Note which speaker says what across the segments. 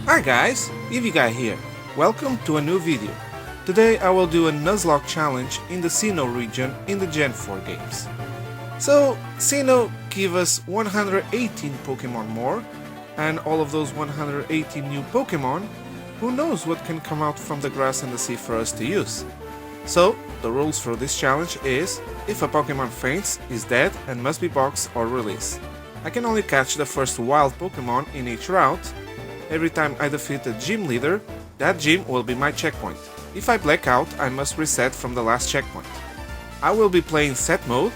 Speaker 1: Hi guys, Eevee Guy here. Welcome to a new video. Today I will do a Nuzlocke challenge in the Sinnoh region in the Gen 4 games. So, Sinnoh give us 118 Pokemon more, and all of those 118 new Pokemon, who knows what can come out from the grass and the sea for us to use. So, the rules for this challenge is, if a Pokemon faints, is dead and must be boxed or released. I can only catch the first wild Pokemon in each route. Every time I defeat a gym leader, that gym will be my checkpoint. If I black out, I must reset from the last checkpoint. I will be playing set mode.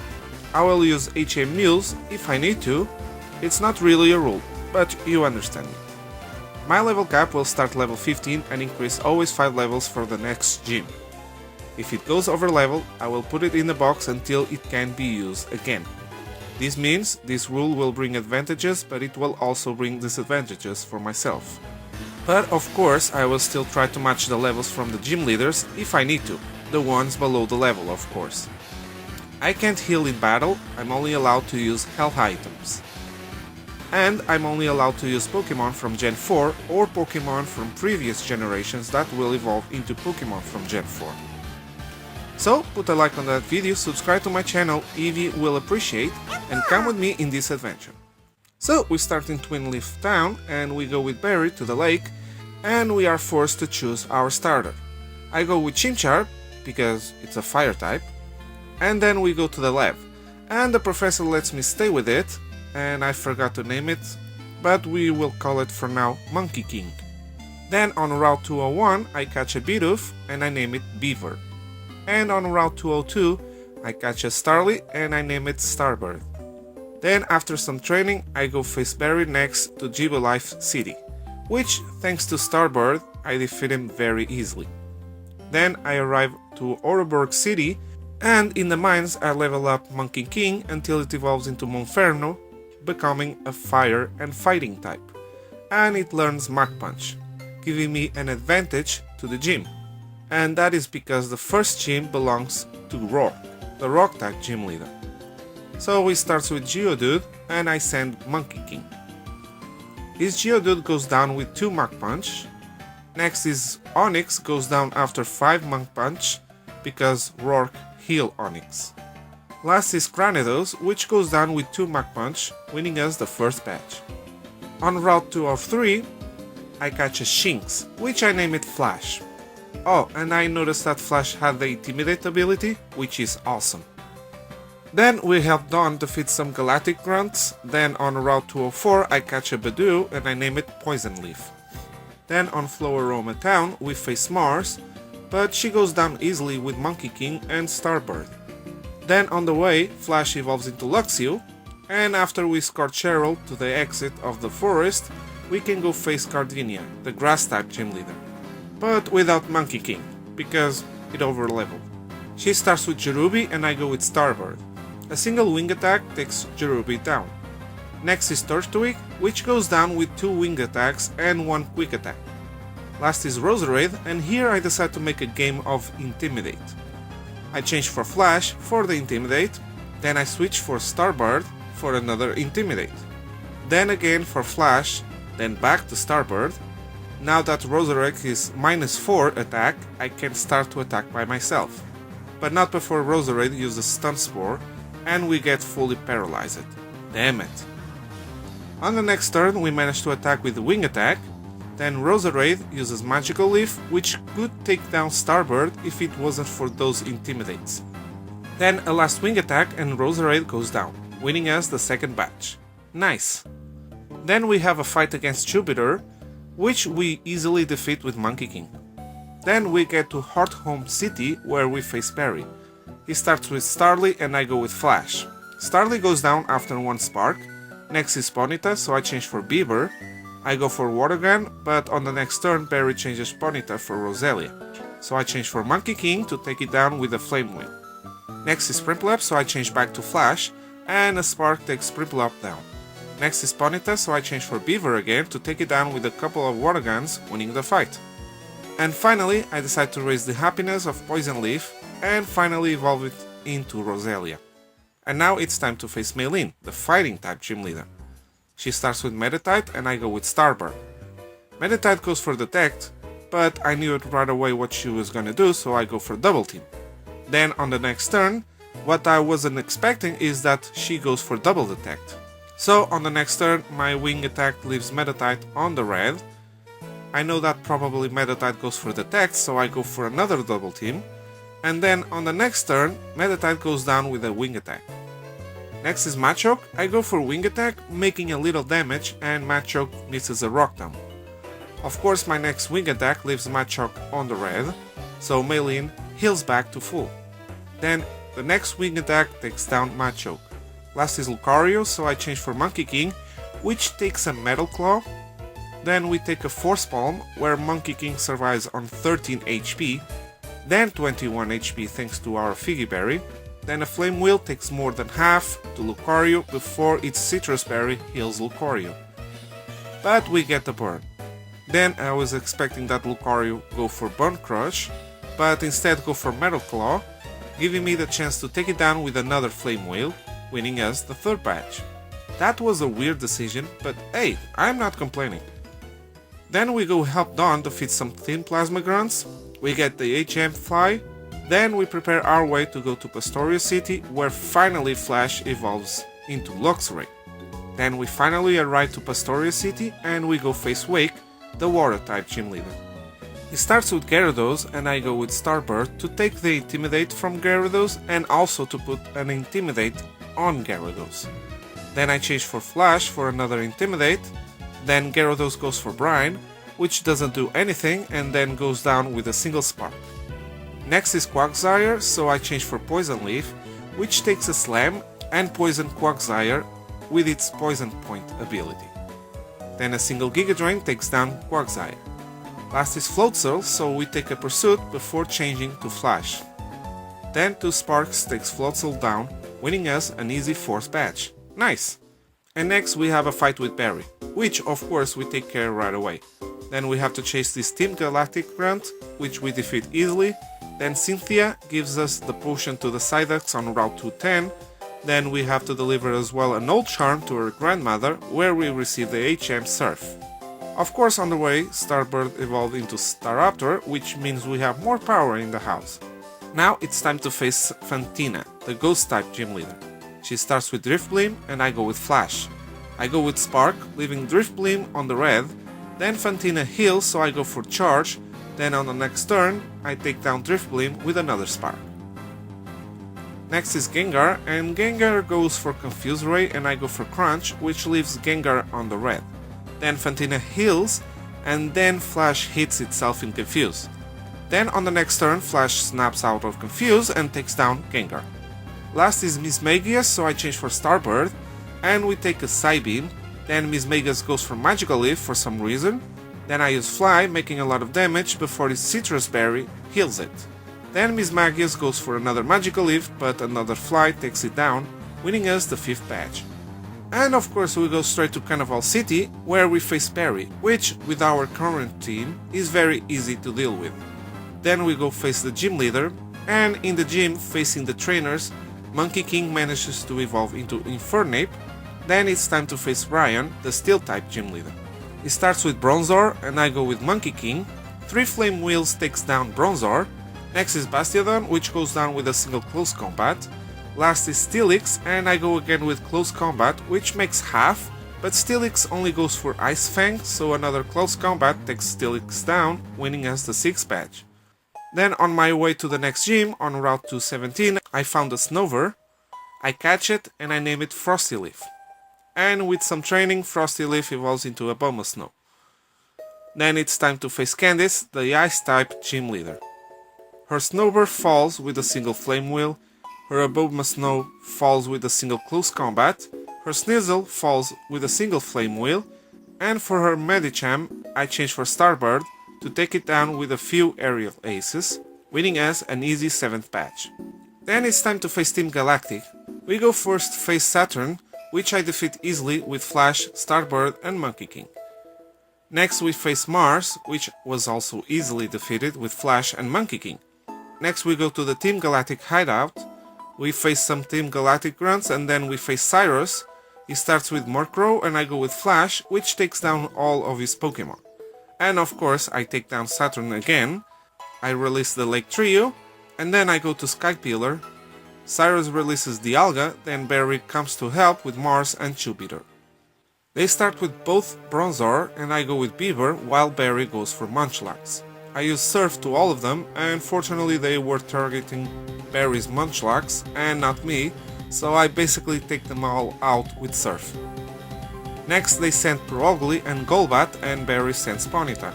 Speaker 1: I will use HM Mules if I need to. It's not really a rule, but you understand me. My level cap will start level 15 and increase always 5 levels for the next gym. If it goes over level, I will put it in the box until it can be used again. This means this rule will bring advantages, but it will also bring disadvantages for myself. But of course, I will still try to match the levels from the gym leaders if I need to, the ones below the level of course. I can't heal in battle, I'm only allowed to use health items. And I'm only allowed to use Pokemon from Gen 4 or Pokemon from previous generations that will evolve into Pokemon from Gen 4. So, put a like on that video, subscribe to my channel, Eevee will appreciate, and come with me in this adventure. So, we start in Twin Leaf Town, and we go with Barry to the lake, and we are forced to choose our starter. I go with Chimchar, because it's a fire type, and then we go to the lab, and the professor lets me stay with it, and I forgot to name it, but we will call it for now Monkey King. Then on Route 201 I catch a Bidoof, and I name it Beaver. And on Route 202, I catch a Starly and I name it Starbird. Then after some training, I go face Barry next to Life City, which, thanks to Starbird, I defeat him very easily. Then I arrive to Ouroboros City, and in the mines I level up Monkey King until it evolves into Monferno, becoming a fire and fighting type. And it learns Mach Punch, giving me an advantage to the gym. And that is because the first gym belongs to Rock, the rock type gym leader. So we start with Geodude and I send Monkey King. His Geodude goes down with 2 Mach Punch. Next is Onix, goes down after 5 Mach Punch because Rourke heal Onix. Last is Cranidos, which goes down with 2 Mach Punch, winning us the first batch. On Route 203 I catch a Shinx, which I name it Flash. Oh, and I noticed that Flash had the Intimidate ability, which is awesome. Then we help Dawn defeat some Galactic Grunts, then on Route 204 I catch a Badoo and I name it Poison Leaf. Then on Floaroma Town we face Mars, but she goes down easily with Monkey King and Starbird. Then on the way, Flash evolves into Luxio, and after we escort Cheryl to the exit of the forest, we can go face Cardinia, the Grass-type gym leader. But without Monkey King, because it overleveled. She starts with Cherubi and I go with Starbird. A single wing attack takes Cherubi down. Next is Turtwig, which goes down with 2 wing attacks and 1 quick attack. Last is Roserade, and here I decide to make a game of Intimidate. I change for Flash for the Intimidate, then I switch for Starbird for another Intimidate. Then again for Flash, then back to Starbird. Now that Roserade is -4 attack, I can start to attack by myself. But not before Roserade uses Stun Spore and we get fully paralyzed. Damn it. On the next turn we manage to attack with the wing attack, then Roserade uses Magical Leaf, which could take down Starbird if it wasn't for those Intimidates. Then a last wing attack and Roserade goes down, winning us the second batch. Nice. Then we have a fight against Jupiter, which we easily defeat with Monkey King. Then we get to Hearthome City where we face Barry. He starts with Starly and I go with Flash. Starly goes down after 1 Spark. Next is Ponyta, so I change for Beaver. I go for Water Gun, but on the next turn Barry changes Ponyta for Roselia. So I change for Monkey King to take it down with a Flame Wheel. Next is Prinplup, so I change back to Flash, and a Spark takes Prinplup down. Next is Ponyta, so I change for Beaver again to take it down with a couple of water guns, winning the fight. And finally, I decide to raise the happiness of Poison Leaf and finally evolve it into Roselia. And now it's time to face Maylene, the fighting type gym leader. She starts with Meditite and I go with Starbird. Meditite goes for detect, but I knew it right away what she was gonna do, so I go for double team. Then on the next turn, what I wasn't expecting is that she goes for double detect. So on the next turn, my wing attack leaves Meditite on the red. I know that probably Meditite goes for detect, so I go for another double team. And then on the next turn, Meditite goes down with a wing attack. Next is Machoke. I go for wing attack, making a little damage, and Machoke misses a rock down. Of course, my next wing attack leaves Machoke on the red, so Maylin heals back to full. Then the next wing attack takes down Machoke. Last is Lucario, so I change for Monkey King, which takes a Metal Claw. Then we take a Force Palm, where Monkey King survives on 13 HP, then 21 HP thanks to our Figgy Berry. Then a Flame Wheel takes more than half to Lucario before its Citrus Berry heals Lucario. But we get the burn. Then I was expecting that Lucario go for Bone Crush, but instead go for Metal Claw, giving me the chance to take it down with another Flame Wheel, winning us the third badge. That was a weird decision, but hey, I'm not complaining. Then we go help Dawn defeat some Thin Plasma Grunts, we get the HM Fly, then we prepare our way to go to Pastoria City, where finally Flash evolves into Luxray. Then we finally arrive to Pastoria City and we go face Wake, the Water-type gym leader. He starts with Gyarados and I go with Starbird to take the Intimidate from Gyarados and also to put an Intimidate on Gyarados. Then I change for Flash for another Intimidate, then Gyarados goes for Brine, which doesn't do anything and then goes down with a single Spark. Next is Quagsire, so I change for Poison Leaf, which takes a Slam and Poison Quagsire with its Poison Point ability. Then a single Giga Drain takes down Quagsire. Last is Floatzel, so we take a Pursuit before changing to Flash. Then 2 Sparks takes Floatzel down, winning us an easy 4th badge. Nice! And next we have a fight with Barry, which of course we take care right away. Then we have to chase this Team Galactic Grunt, which we defeat easily. Then Cynthia gives us the potion to the Psyducks on Route 210. Then we have to deliver as well an old charm to her grandmother, where we receive the HM Surf. Of course, on the way, Starbird evolved into Staraptor, which means we have more power in the house. Now it's time to face Fantina, the Ghost-type gym leader. She starts with Drift Beam and I go with Flash. I go with Spark, leaving Drift Beam on the red. Then Fantina heals, so I go for Charge. Then on the next turn, I take down Drift Beam with another Spark. Next is Gengar, and Gengar goes for Confuse Ray and I go for Crunch, which leaves Gengar on the red. Then Fantina heals, and then Flash hits itself in Confuse. Then on the next turn, Flash snaps out of Confuse and takes down Gengar. Last is Mismagius, so I change for Starbird, and we take a Psybeam. Then Mismagius goes for Magical Leaf for some reason. Then I use Fly, making a lot of damage before his Citrus Berry heals it. Then Mismagius goes for another Magical Leaf, but another Fly takes it down, winning us the 5th badge. And of course we go straight to Carnival City, where we face Perry, which, with our current team, is very easy to deal with. Then we go face the gym leader, and in the gym, facing the trainers, Monkey King manages to evolve into Infernape. Then it's time to face Ryan, the Steel-type gym leader. He starts with Bronzor, and I go with Monkey King. 3 Flame Wheels takes down Bronzor. Next is Bastiodon, which goes down with a single Close Combat. Last is Steelix, and I go again with Close Combat, which makes half, but Steelix only goes for Ice Fang, so another Close Combat takes Steelix down, winning us the 6th badge. Then on my way to the next gym, on Route 217, I found a Snover. I catch it and I name it Frosty Leaf. And with some training, Frosty Leaf evolves into a Abomasnow. Then it's time to face Candice, the Ice-type gym leader. Her Snowbird falls with a single Flame Wheel, her Abomasnow falls with a single Close Combat, her Sneasel falls with a single Flame Wheel, and for her Medicham, I change for Starbird to take it down with a few aerial aces, winning us an easy 7th badge. Then it's time to face Team Galactic. We go first face Saturn, which I defeat easily with Flash, Starbird and Monkey King. Next we face Mars, which was also easily defeated with Flash and Monkey King. Next we go to the Team Galactic hideout. We face some Team Galactic grunts and then we face Cyrus. He starts with Murkrow and I go with Flash, which takes down all of his Pokemon. And of course I take down Saturn again, I release the Lake Trio, and then I go to Sky Pillar. Cyrus releases the Alga, then Barry comes to help with Mars and Jupiter. They start with both Bronzor and I go with Beaver while Barry goes for Munchlax. I use Surf to all of them, and fortunately they were targeting Barry's Munchlax and not me, so I basically take them all out with Surf. Next they send Progly and Golbat and Barry sends Ponyta.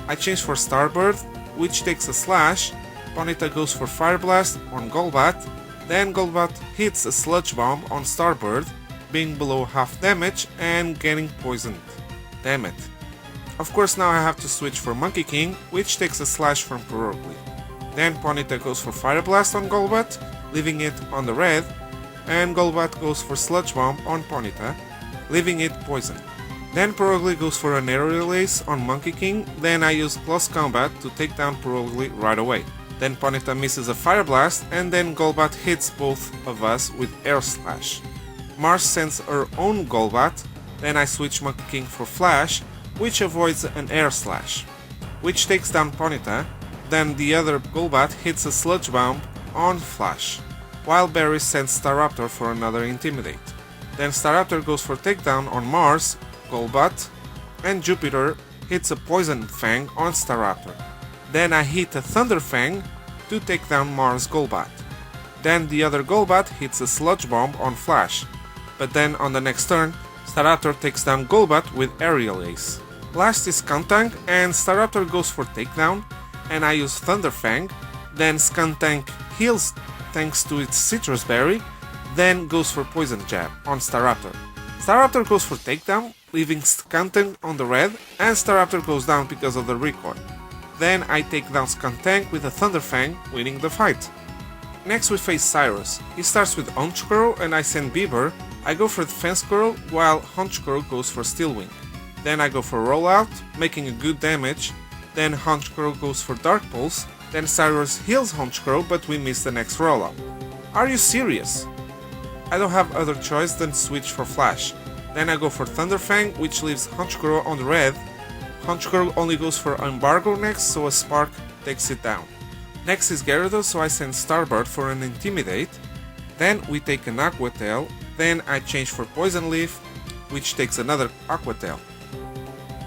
Speaker 1: I change for Starbird, which takes a slash, Ponyta goes for Fire Blast on Golbat, then Golbat hits a Sludge Bomb on Starbird, being below half damage and getting poisoned. Damn it. Of course now I have to switch for Monkey King, which takes a slash from Progly. Then Ponyta goes for Fire Blast on Golbat, leaving it on the red, and Golbat goes for Sludge Bomb on Ponyta, leaving it poisoned. Then Progly goes for an Aerial Ace on Monkey King, then I use Close Combat to take down Progly right away. Then Ponyta misses a Fire Blast, and then Golbat hits both of us with Air Slash. Mars sends her own Golbat, then I switch Monkey King for Flash, which avoids an Air Slash, which takes down Ponyta, then the other Golbat hits a Sludge Bomb on Flash, while Barry sends Staraptor for another Intimidate. Then Staraptor goes for Takedown on Mars, Golbat, and Jupiter hits a Poison Fang on Staraptor. Then I hit a Thunder Fang to take down Mars Golbat. Then the other Golbat hits a Sludge Bomb on Flash, but then on the next turn, Staraptor takes down Golbat with Aerial Ace. Last is Skuntank, and Staraptor goes for Takedown, and I use Thunder Fang, then Skuntank heals thanks to its Citrus Berry, then goes for Poison Jab on Staraptor. Staraptor goes for Takedown, leaving Skuntank on the red, and Staraptor goes down because of the recoil. Then I take down Skuntank with a Thunder Fang, winning the fight. Next we face Cyrus. He starts with Honchkrow and I send Beaver. I go for Defense Curl while Honchkrow goes for Steel Wing. Then I go for Rollout, making a good damage. Then Honchkrow goes for Dark Pulse. Then Cyrus heals Honchkrow, but we miss the next rollout. Are you serious? I don't have other choice than switch for Flash. Then I go for Thunder Fang, which leaves Honchkrow on the red. Honchkrow only goes for Embargo next, so a Spark takes it down. Next is Gyarados, so I send Starbird for an Intimidate. Then we take an Aqua Tail. Then I change for Poison Leaf, which takes another Aqua Tail.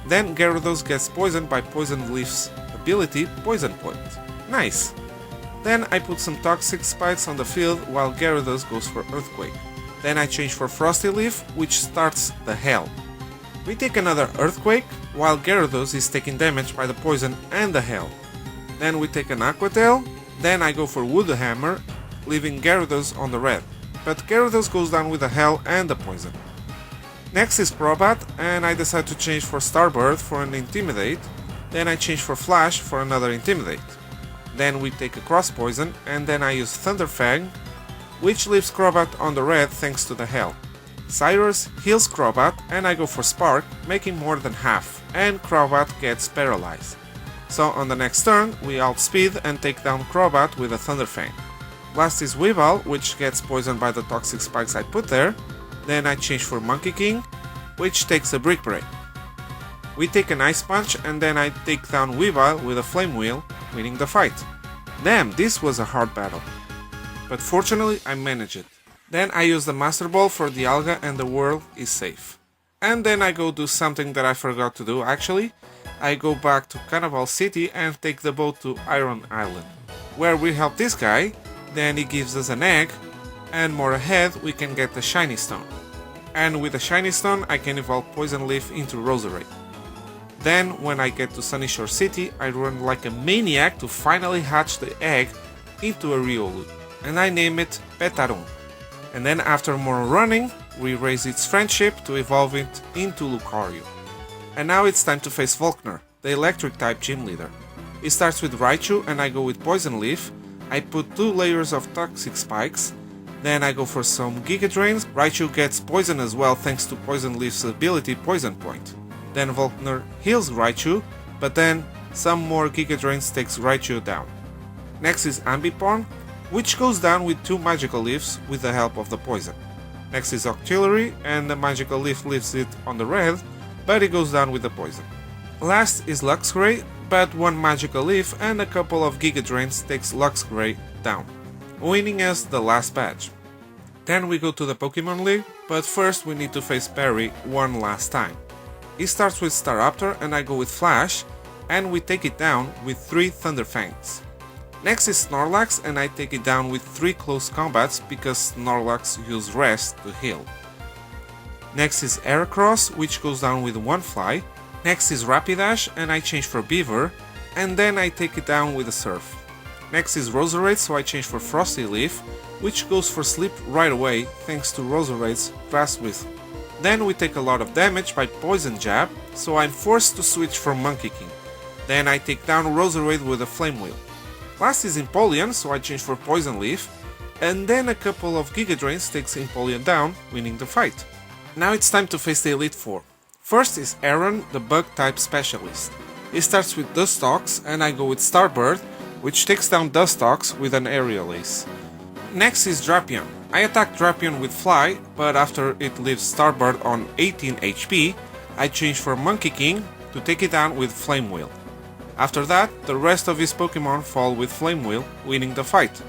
Speaker 1: Then Gyarados gets poisoned by Poison Leaf's ability, Poison Point. Nice! Then I put some Toxic Spikes on the field while Gyarados goes for Earthquake. Then I change for Frosty Leaf, which starts the Hail. We take another Earthquake, while Gyarados is taking damage by the Poison and the Hail. Then we take an Aqua Tail, then I go for Wood Hammer, leaving Gyarados on the red. But Gyarados goes down with the Hail and the Poison. Next is Crobat, and I decide to change for Starbird for an Intimidate, then I change for Flash for another Intimidate. Then we take a Cross Poison, and then I use Thunder Fang, which leaves Crobat on the red thanks to the Hail. Cyrus heals Crobat, and I go for Spark, making more than half, and Crobat gets paralyzed. So on the next turn, we outspeed and take down Crobat with a Thunder Fang. Last is Weavile, which gets poisoned by the Toxic Spikes I put there. Then I change for Monkey King, which takes a Brick Break. We take an Ice Punch, and then I take down Weavile with a Flame Wheel, winning the fight. Damn, this was a hard battle. But fortunately, I managed it. Then I use the Master Ball for the Alga and the world is safe. And then I go do something that I forgot to do actually. I go back to Carnival City and take the boat to Iron Island, where we help this guy, then he gives us an egg, and more ahead we can get the Shiny Stone. And with the Shiny Stone I can evolve Poison Leaf into Roserade. Then when I get to Sunyshore City I run like a maniac to finally hatch the egg into a Riolu, and I name it Petarun. And then after more running, we raise its friendship to evolve it into Lucario. And now it's time to face Volkner, the electric type gym leader. He starts with Raichu and I go with Poison Leaf. I put 2 layers of Toxic Spikes. Then I go for some Giga Drains. Raichu gets poison as well thanks to Poison Leaf's ability Poison Point. Then Volkner heals Raichu, but then some more Giga Drains takes Raichu down. Next is Ambipom, which goes down with 2 Magical Leaves with the help of the poison. Next is Octillery, and the Magical Leaf leaves it on the red, but it goes down with the poison. Last is Luxray, but one Magical Leaf and a couple of Giga Drains takes Luxray down, winning us the last badge. Then we go to the Pokemon League, but first we need to face Perry one last time. He starts with Staraptor and I go with Flash, and we take it down with 3 Thunder Fangs. Next is Snorlax and I take it down with 3 close combats because Snorlax used Rest to heal. Next is Heracross, which goes down with 1 Fly. Next is Rapidash and I change for Beaver, and then I take it down with a Surf. Next is Roserade, so I change for Frosty Leaf, which goes for Sleep right away thanks to Roserade's Fast Whistle. Then we take a lot of damage by Poison Jab, so I'm forced to switch for Monkey King. Then I take down Roserade with a Flame Wheel. Last is Empoleon, so I change for Poison Leaf, and then a couple of Giga Drains takes Empoleon down, winning the fight. Now it's time to face the Elite Four. First is Aaron, the Bug type specialist. He starts with Dustox and I go with Starbird, which takes down Dustox with an Aerial Ace. Next is Drapion. I attack Drapion with Fly, but after it leaves Starbird on 18 HP, I change for Monkey King to take it down with Flame Wheel. After that, the rest of his Pokemon fall with Flame Wheel, winning the fight.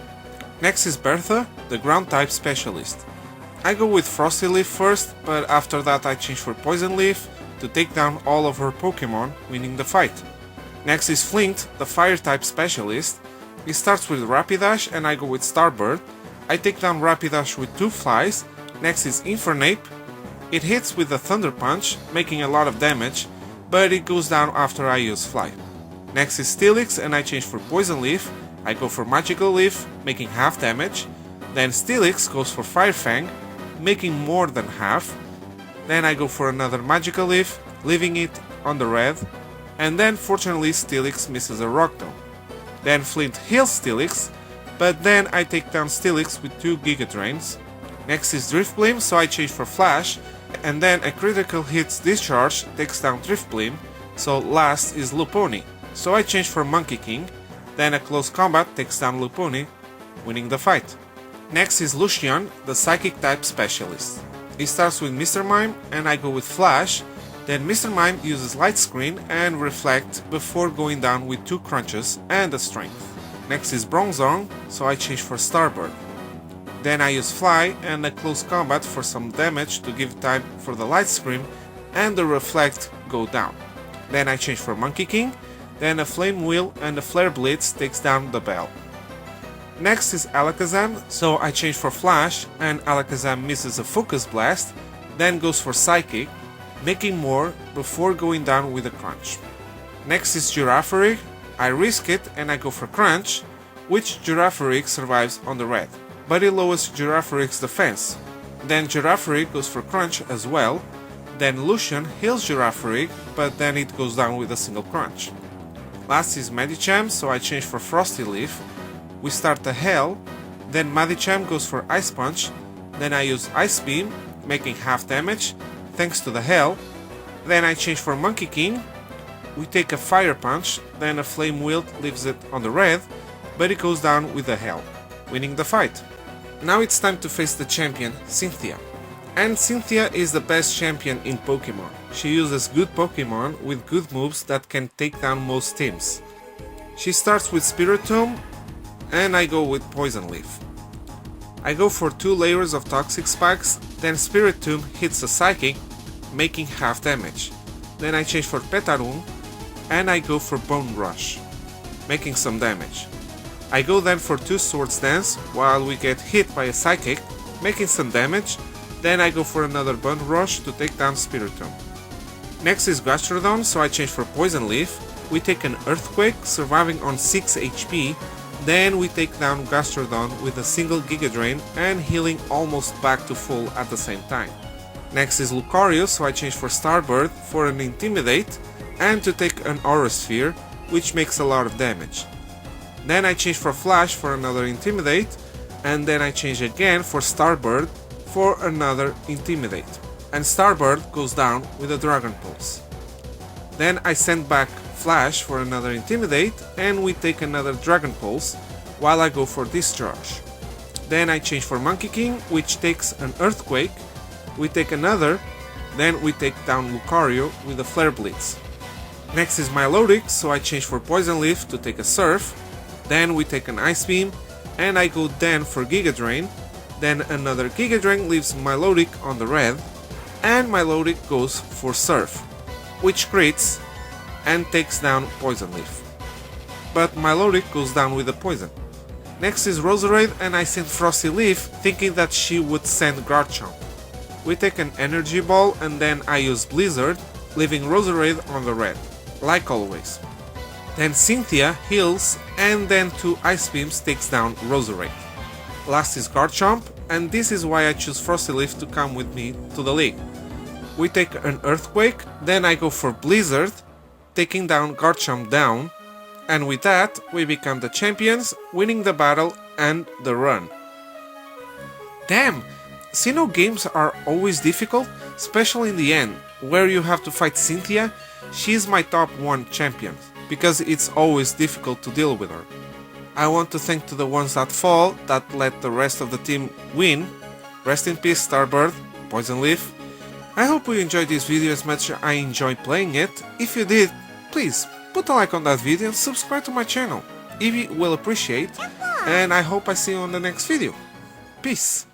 Speaker 1: Next is Bertha, the Ground type specialist. I go with Frosty Leaf first, but after that I change for Poison Leaf to take down all of her Pokemon, winning the fight. Next is Flint, the Fire type specialist. He starts with Rapidash and I go with Starbird. I take down Rapidash with 2 Flies. Next is Infernape. It hits with a Thunder Punch, making a lot of damage, but it goes down after I use Fly. Next is Steelix and I change for Poison Leaf. I go for Magical Leaf, making half damage. Then Steelix goes for Fire Fang, making more than half. Then I go for another Magical Leaf, leaving it on the red. And then fortunately Steelix misses a Rock Tomb. Then Flint heals Steelix, but then I take down Steelix with 2 Giga Drains. Next is Driftblim, so I change for Flash, and then a critical hits Discharge takes down Driftblim, so last is Lopunny. So I change for Monkey King, then a close combat takes down Lopunny, winning the fight. Next is Lucian, the Psychic type specialist. He starts with Mr. Mime and I go with Flash, then Mr. Mime uses Light Screen and Reflect before going down with 2 Crunches and a Strength. Next is Bronzong, so I change for Starbird. Then I use Fly and a close combat for some damage to give time for the Light Screen and the Reflect go down. Then I change for Monkey King, then a Flame Wheel and a Flare Blitz takes down the Bell. Next is Alakazam, so I change for Flash and Alakazam misses a Focus Blast, then goes for Psychic, making more before going down with a Crunch. Next is Girafarig, I risk it and I go for Crunch, which Girafarig survives on the red, but it lowers Girafarig's defense. Then Girafarig goes for Crunch as well, then Lucian heals Girafarig, but then it goes down with a single Crunch. Last is Medicham, so I change for Frosty Leaf. We start the Hell, then Medicham goes for Ice Punch, then I use Ice Beam, making half damage, thanks to the Hell. Then I change for Monkey King, we take a Fire Punch, then a Flame Wheel leaves it on the red, but it goes down with the Hell, winning the fight. Now it's time to face the champion, Cynthia. And Cynthia is the best champion in Pokemon. She uses good Pokemon with good moves that can take down most teams. She starts with Spiritomb, and I go with Poison Leaf. I go for 2 layers of Toxic Spikes, then Spiritomb hits a Psychic, making half damage. Then I change for Petalum, and I go for Bone Rush, making some damage. I go then for 2 Swords Dance, while we get hit by a Psychic, making some damage. Then I go for another Bone Rush to take down Spiritomb. Next is Gastrodon, so I change for Poison Leaf. We take an Earthquake, surviving on 6 HP. Then we take down Gastrodon with a single Giga Drain and healing almost back to full at the same time. Next is Lucario, so I change for Starbird for an Intimidate and to take an Aura Sphere, which makes a lot of damage. Then I change for Flash for another Intimidate, and then I change again for Starbird for another Intimidate, and Starbird goes down with a Dragon Pulse. Then I send back Flash for another Intimidate, and we take another Dragon Pulse, while I go for Discharge. Then I change for Monkey King, which takes an Earthquake, we take another, then we take down Lucario with a Flare Blitz. Next is Melodic, so I change for Poison Leaf to take a Surf. Then we take an Ice Beam, and I go then for Giga Drain. Then another Giga Drain leaves Melodic on the red, and Melodic goes for Surf, which crits and takes down Poison Leaf. But Melodic goes down with the poison. Next is Roserade, and I send Frosty Leaf thinking that she would send Garchomp. We take an Energy Ball and then I use Blizzard, leaving Roserade on the red, like always. Then Cynthia heals and then 2 Ice Beams takes down Roserade. Last is Garchomp, and this is why I choose Frosty Leaf to come with me to the league. We take an Earthquake, then I go for Blizzard, taking down Garchomp down, and with that we become the champions, winning the battle and the run. Damn! Sinnoh games are always difficult, especially in the end, where you have to fight Cynthia. She's my top 1 champion, because it's always difficult to deal with her. I want to thank to the ones that fall, that let the rest of the team win. Rest in peace Starbird, Poison Leaf. I hope you enjoyed this video as much as I enjoy playing it. If you did, please put a like on that video and subscribe to my channel. Evie will appreciate, and I hope I see you on the next video. Peace!